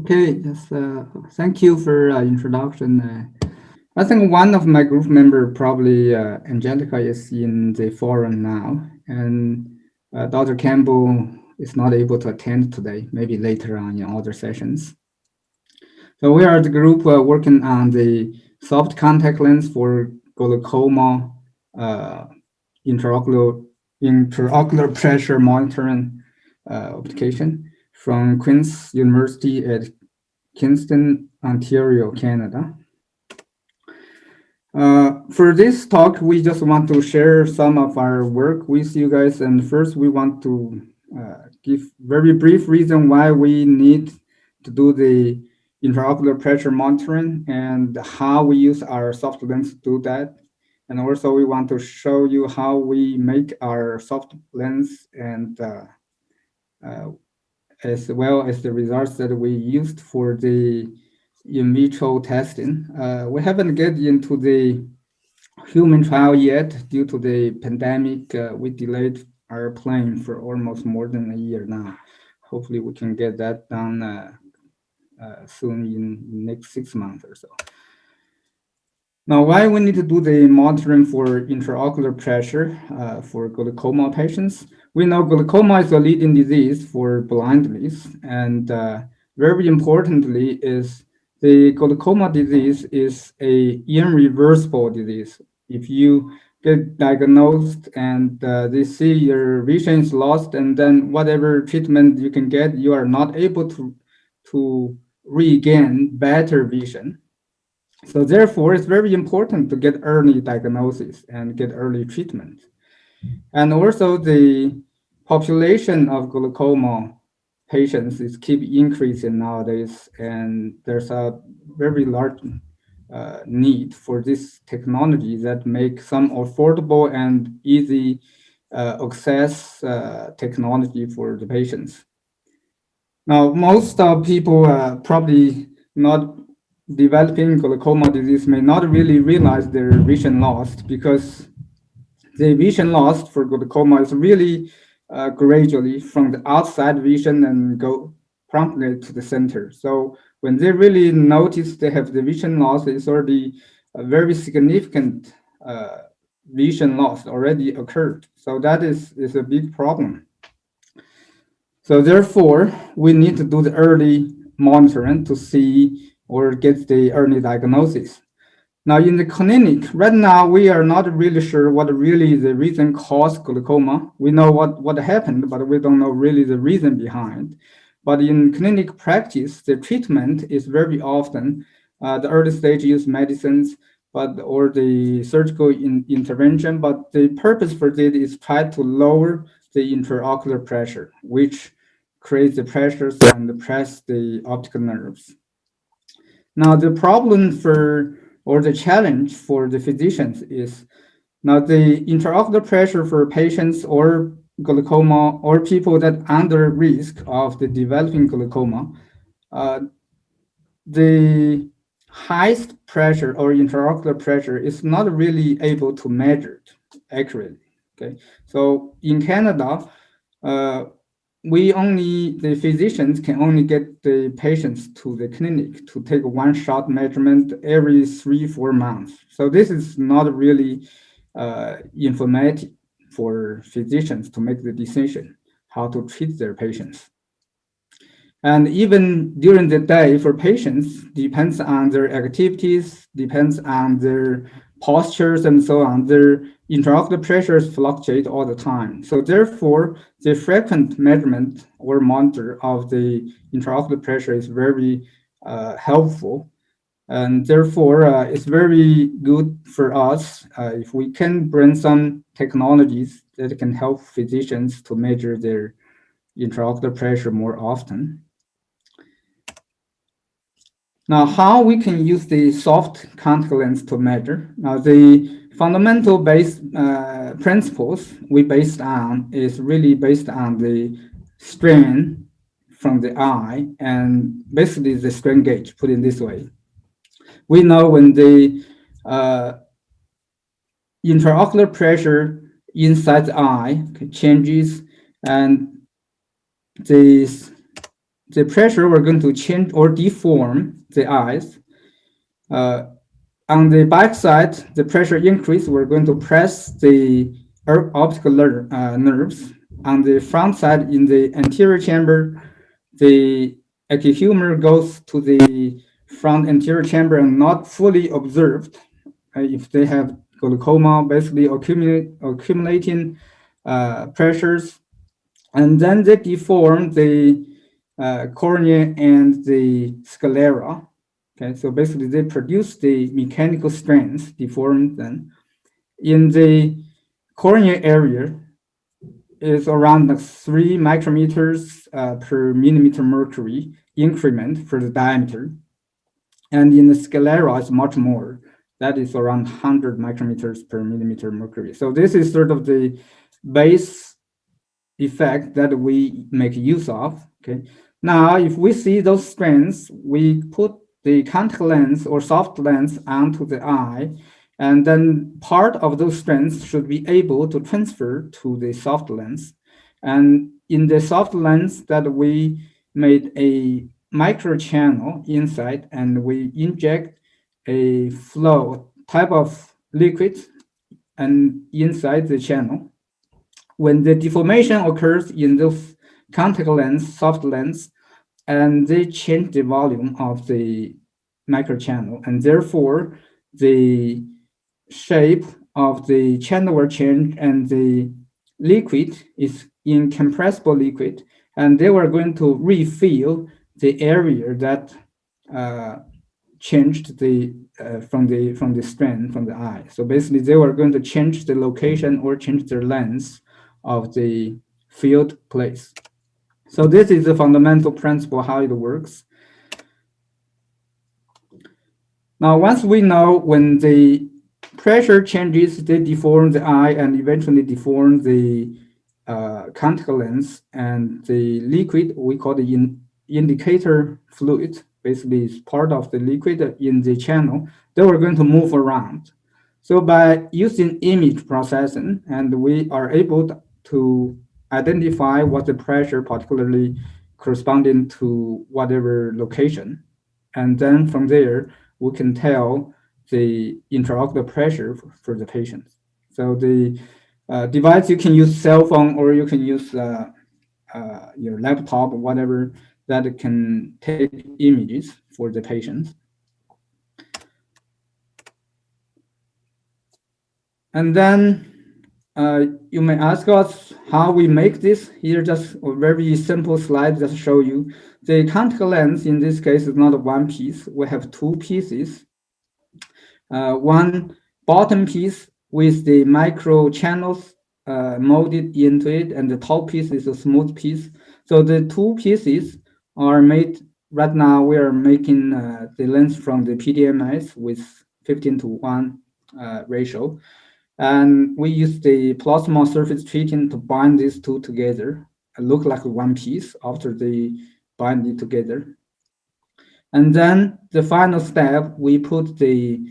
Okay, yes, thank you for introduction. I think one of my group member, probably Angelica, is in the forum now, and Dr. Campbell is not able to attend today, maybe later on in other sessions. So we are the group working on the soft contact lens for glaucoma uh, intraocular pressure monitoring application from Queen's University at Kingston, Ontario, Canada. For this talk, we just want to share some of our work with you guys. And first, we want to give very brief reason why we need to do the intraocular pressure monitoring and how we use our soft lens to do that. And also, we want to show you how we make our soft lens and as well as the results that we used for the in vitro testing. We haven't get into the human trial yet due to the pandemic. We delayed our plan for almost more than a year now. Hopefully we can get that done soon in next 6 months or so. Now, why we need to do the monitoring for intraocular pressure for glaucoma patients? We know glaucoma is a leading disease for blindness, and very importantly is the glaucoma disease is a irreversible disease. If you get diagnosed and they see your vision is lost, and then whatever treatment you can get, you are not able to regain better vision. So therefore, it's very important to get early diagnosis and get early treatment. And also the population of glaucoma patients is keep increasing nowadays, and there's a very large need for this technology that make some affordable and easy access technology for the patients. Now, most people probably not developing glaucoma disease may not really realize their vision lost, because the vision lost for glaucoma is really gradually from the outside vision and go promptly to the center. So when they really notice they have the vision loss, it's already a very significant vision loss already occurred. So that is a big problem. So therefore, we need to do the early monitoring to see or get the early diagnosis. Now, in the clinic, right now, we are not really sure what really the reason caused glaucoma. We know what happened, but we don't know really the reason behind. But in clinic practice, the treatment is very often the early stage use medicines, or the surgical intervention. But the purpose for this is try to lower the intraocular pressure, which creates the pressures and press the optic nerves. Now, the problem or the challenge for the physicians is now the intraocular pressure for patients or glaucoma or people that under risk of the developing glaucoma, uh, the highest pressure or intraocular pressure is not really able to measure it accurately. Okay, so in Canada, the physicians can only get the patients to the clinic to take one shot measurement every 3-4 months. So this is not really informative for physicians to make the decision how to treat their patients. And even during the day for patients, depends on their activities, depends on their postures and so on. Their intraocular pressures fluctuate all the time. So therefore, the frequent measurement or monitor of the intraocular pressure is very helpful. And therefore, it's very good for us if we can bring some technologies that can help physicians to measure their intraocular pressure more often. Now, how we can use the soft contact lens to measure? Now, the fundamental principles we based on is really based on the strain from the eye and basically the strain gauge, put it this way. We know when the intraocular pressure inside the eye changes and the the pressure, we're going to change or deform the eyes. On the back side, the pressure increase, we're going to press the optical nerves. On the front side, in the anterior chamber, the acute goes to the front anterior chamber and not fully observed. If they have glaucoma, basically accumulating pressures, and then they deform the cornea and the sclera. Okay, so basically they produce the mechanical strands, deform them. In the cornea area, is around 3 micrometers per millimeter mercury increment for the diameter. And in the sclera, it's much more. That is around 100 micrometers per millimeter mercury. So this is sort of the base effect that we make use of. Okay. Now, if we see those strands, we put the contact lens or soft lens onto the eye, and then part of those strands should be able to transfer to the soft lens. And in the soft lens that we made a micro channel inside, and we inject a flow type of liquid and inside the channel. When the deformation occurs in those contact lens, soft lens, and they change the volume of the microchannel, and therefore the shape of the channel will change, and the liquid is incompressible liquid, and they were going to refill the area that changed the from the strand from the eye. So basically, they were going to change the location or change the length of the field place. So this is the fundamental principle how it works. Now, once we know when the pressure changes, they deform the eye and eventually deform the contact lens, and the liquid we call the indicator fluid, basically is part of the liquid in the channel, they were going to move around. So by using image processing, and we are able to identify what the pressure particularly corresponding to whatever location. And then from there, we can tell the intraocular pressure for the patient. So the device, you can use cell phone or you can use your laptop or whatever that can take images for the patient. And then you may ask us how we make this. Here, just a very simple slide just show you. The contact lens in this case is not one piece. We have two pieces. One bottom piece with the micro channels molded into it, and the top piece is a smooth piece. So the two pieces are made. Right now, we are making the lens from the PDMS with 15:1 ratio. And we use the plasma surface treating to bind these two together. It look like one piece after they bind it together. And then the final step, we put the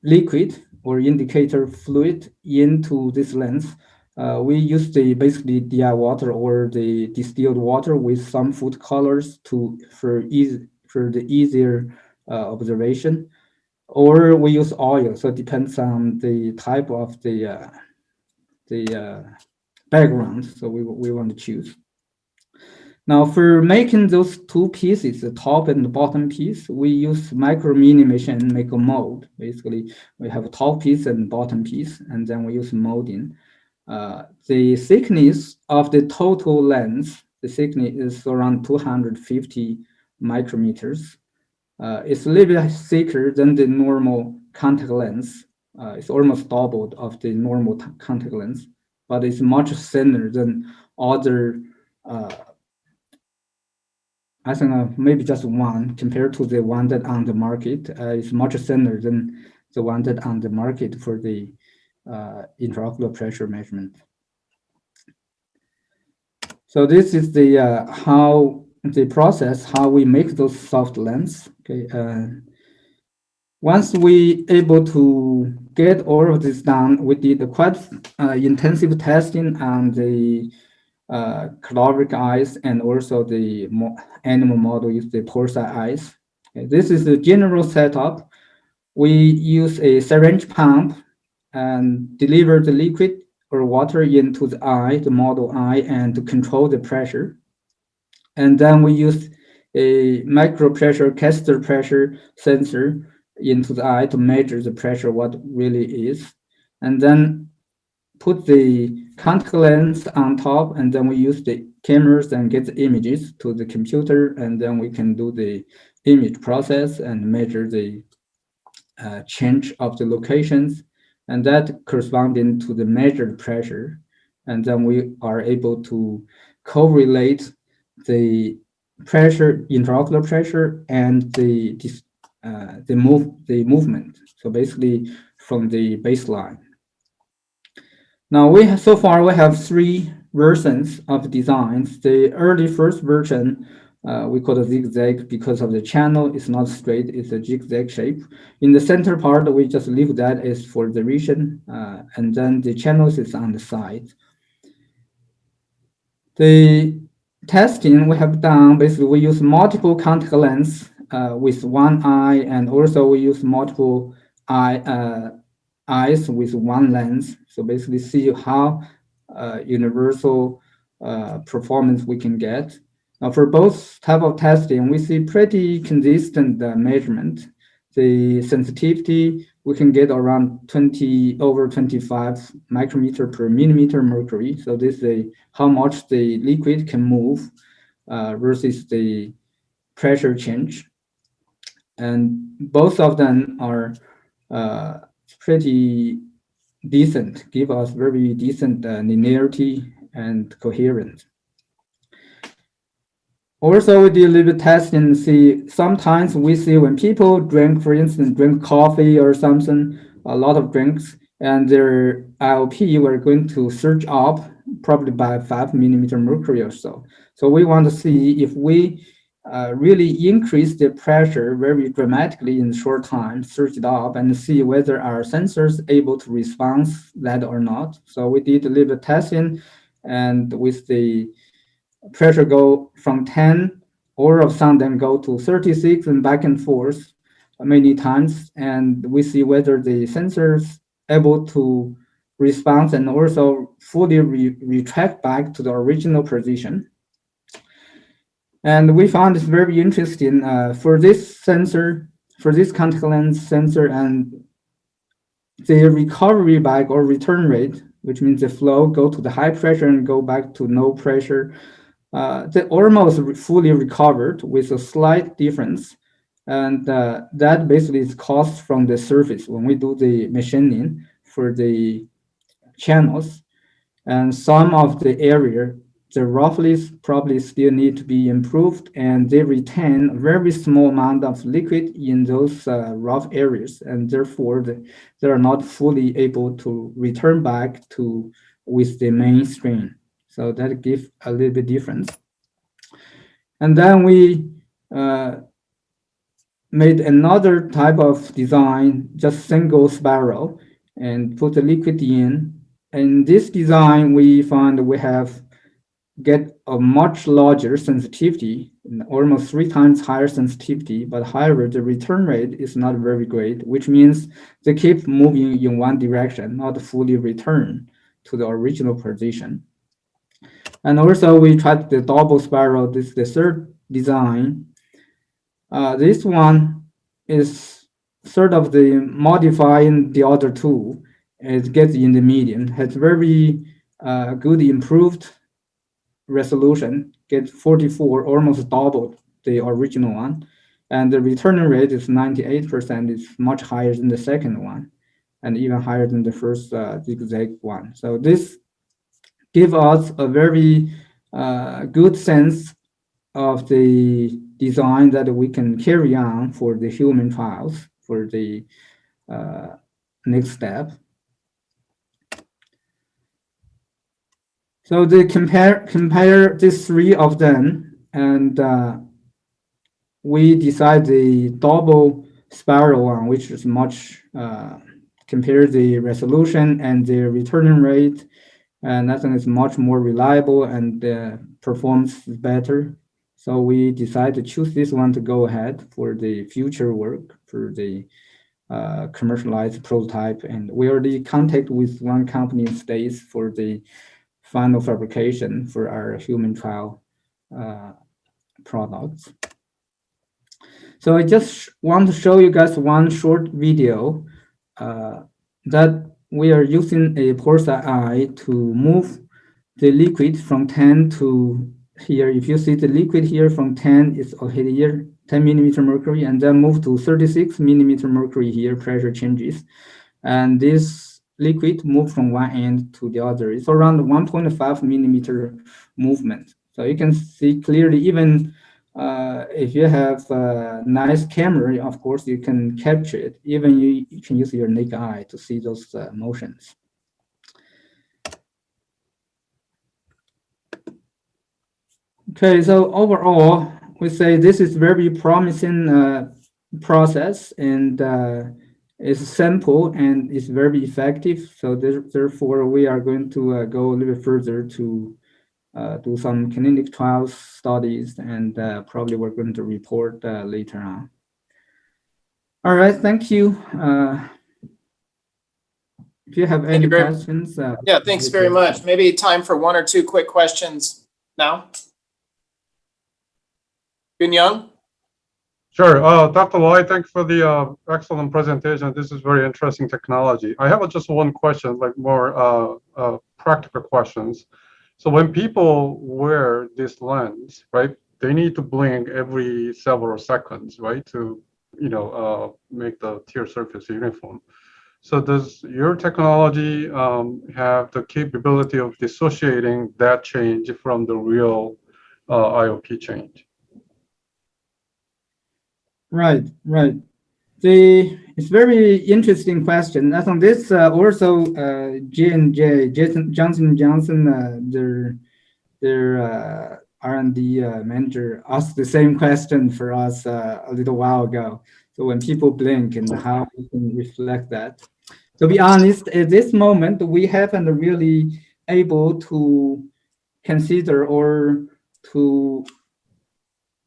liquid or indicator fluid into this lens. We use the basically DI water or the distilled water with some food colors for the easier observation. Or we use oil, so it depends on the type of the background. So we want to choose. Now, for making those two pieces, the top and the bottom piece, we use micro mini machine, make a mold. Basically, we have a top piece and bottom piece, and then we use molding. The thickness of the total lens, the thickness is around 250 micrometers. It's a little bit thicker than the normal contact lens. It's almost doubled of the normal contact lens, but it's much thinner than other, I think maybe just one compared to the one that on the market. It's much thinner than the one that on the market for the intraocular pressure measurement. So this is the process, how we make those soft lens. Okay. Once we able to get all of this done, we did quite intensive testing on the caloric eyes, and also the animal model is the pulsar eyes. Okay, this is the general setup. We use a syringe pump and deliver the liquid or water into the eye, the model eye, and to control the pressure. And then we use a micro pressure catheter pressure sensor into the eye to measure the pressure, what really is. And then put the contact lens on top, and then we use the cameras and get the images to the computer, and then we can do the image process and measure the change of the locations, and that corresponding to the measured pressure. And then we are able to correlate the pressure, intraocular pressure, and the movement. So basically from the baseline. Now so far we have three versions of designs. The early first version we call it zigzag because of the channel. It's not straight, it's a zigzag shape. In the center part, we just leave that as for the region, and then the channels is on the side. The testing we have done, basically we use multiple contact lens with one eye, and also we use multiple eyes with one lens. So basically see how universal performance we can get. Now for both type of testing, we see pretty consistent measurement. The sensitivity, we can get around 25 micrometer per millimeter mercury. So this is how much the liquid can move versus the pressure change. And both of them are pretty decent, give us very decent linearity and coherence. Also, we did a little bit testing and see sometimes we see when people drink, for instance, drink coffee or something, a lot of drinks, and their IOP were going to surge up probably by 5 millimeter mercury or so. So we want to see if we really increase the pressure very dramatically in short time, surge it up, and see whether our sensors able to respond that or not. So we did a little bit testing, and with the pressure go from 10, or of some them go to 36 and back and forth many times, and we see whether the sensors able to respond and also fully retract back to the original position. And we found this very interesting for this sensor, for this contact lens sensor, and the recovery back or return rate, which means the flow go to the high pressure and go back to no pressure, they almost fully recovered with a slight difference. And that basically is caused from the surface when we do the machining for the channels. And some of the area, the roughness probably still need to be improved, and they retain a very small amount of liquid in those rough areas, and therefore they are not fully able to return back to with the main strain. So that gives a little bit difference. And then we made another type of design, just single spiral, and put the liquid in. In this design, we found we have get a much larger sensitivity, almost 3 times higher sensitivity, but however, the return rate is not very great, which means they keep moving in one direction, not fully return to the original position. And also we tried the double spiral, this is the third design. This one is sort of the modifying the other two. It gets in the median, has very good improved resolution, get 44, almost double the original one. And the return rate is 98%, it's much higher than the second one, and even higher than the first zigzag one. So this gives us a very good sense of the design that we can carry on for the human trials for the next step. So they compare these three of them, and we decide the double spiral one, which is much compare the resolution and the return rate and I think it's much more reliable and performs better. So we decided to choose this one to go ahead for the future work for the commercialized prototype. And we already contact with one company in States for the final fabrication for our human trial products. So I just want to show you guys one short video that we are using a pulsar eye to move the liquid from 10 to here. If you see the liquid here from 10 is okay here, 10 millimeter mercury, and then move to 36 millimeter mercury here, pressure changes. And this liquid move from one end to the other. It's around 1.5 millimeter movement. So you can see clearly, even if you have a nice camera, of course, you can capture it. Even you can use your naked eye to see those motions. Okay, so overall, we say this is very promising process, and it's simple and it's very effective. So therefore, we are going to go a little bit further to do some clinical trials studies, and probably we're going to report later on. All right, thank you. If you have any questions. Yeah, thanks very much. Maybe time for one or two quick questions now. Young? Sure. Dr. Lai, thanks for the excellent presentation. This is very interesting technology. I have just one question, like more practical questions. So when people wear this lens, right, they need to blink every several seconds, right, to, make the tear surface uniform. So does your technology have the capability of dissociating that change from the real IOP change? Right. It's very interesting question. I think this also J&J, Johnson & Johnson, their R&D manager asked the same question for us a little while ago. So when people blink and how we can reflect that. To be honest, at this moment, we haven't really able to consider or to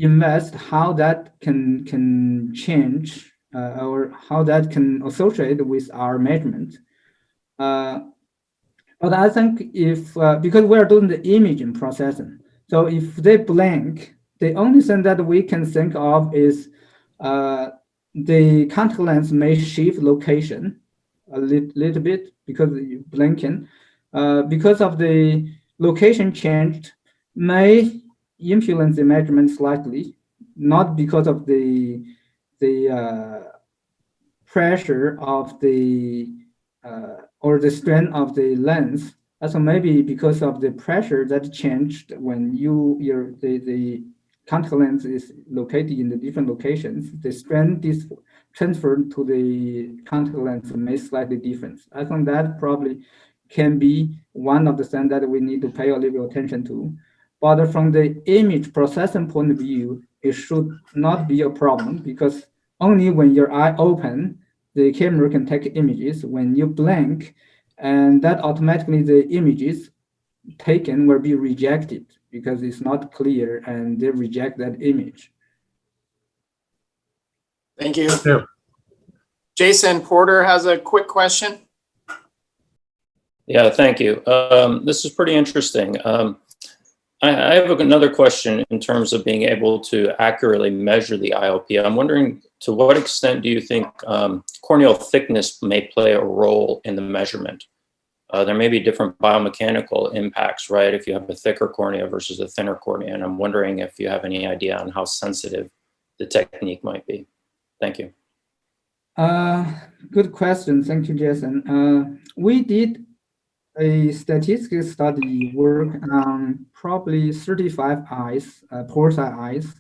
invest how that can change or how that can associate with our measurement. But I think if, because we're doing the imaging processing, so if they blink, the only thing that we can think of is the contact lens may shift location a little bit because you're blinking. Because of the location changed may influence the measurement slightly, not because of the pressure of the or the strength of the lens. Also maybe because of the pressure that changed when the contact lens is located in the different locations. The strength is transferred to the contact lens may slightly different. I think that probably can be one of the things that we need to pay a little attention to. But from the image processing point of view, it should not be a problem because only when your eye open, the camera can take images. When you blink, and that automatically the images taken will be rejected because it's not clear and they reject that image. Thank you. Jason Porter has a quick question. Yeah, thank you. This is pretty interesting. I have another question in terms of being able to accurately measure the IOP. I'm wondering, to what extent do you think corneal thickness may play a role in the measurement? There may be different biomechanical impacts, right? If you have a thicker cornea versus a thinner cornea, and I'm wondering if you have any idea on how sensitive the technique might be. Thank you. Good question. Thank you, Jason. We did a statistical study work on probably 35 eyes, pulsar eyes,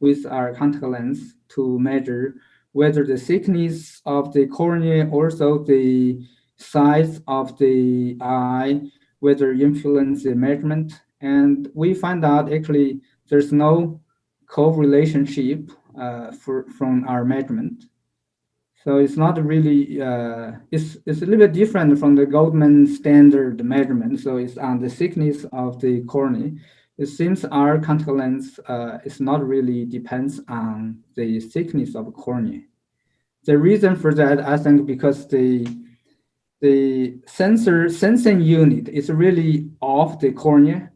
with our contact lens to measure whether the thickness of the cornea, also the size of the eye, whether influence the measurement. And we find out actually there's no correlationship from our measurement. So it's not really, it's a little bit different from the Goldman standard measurement. So it's on the thickness of the cornea. It seems our contact lens is not really depends on the thickness of cornea. The reason for that, I think, because the sensing unit is really off the cornea.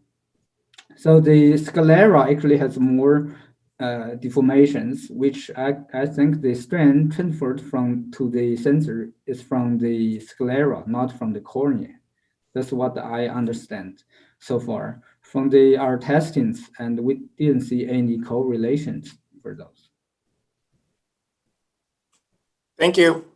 So the sclera actually has more deformations, which I think the strain transferred to the sensor is from the sclera, not from the cornea. That's what I understand so far from our testings, and we didn't see any correlations for those. Thank you.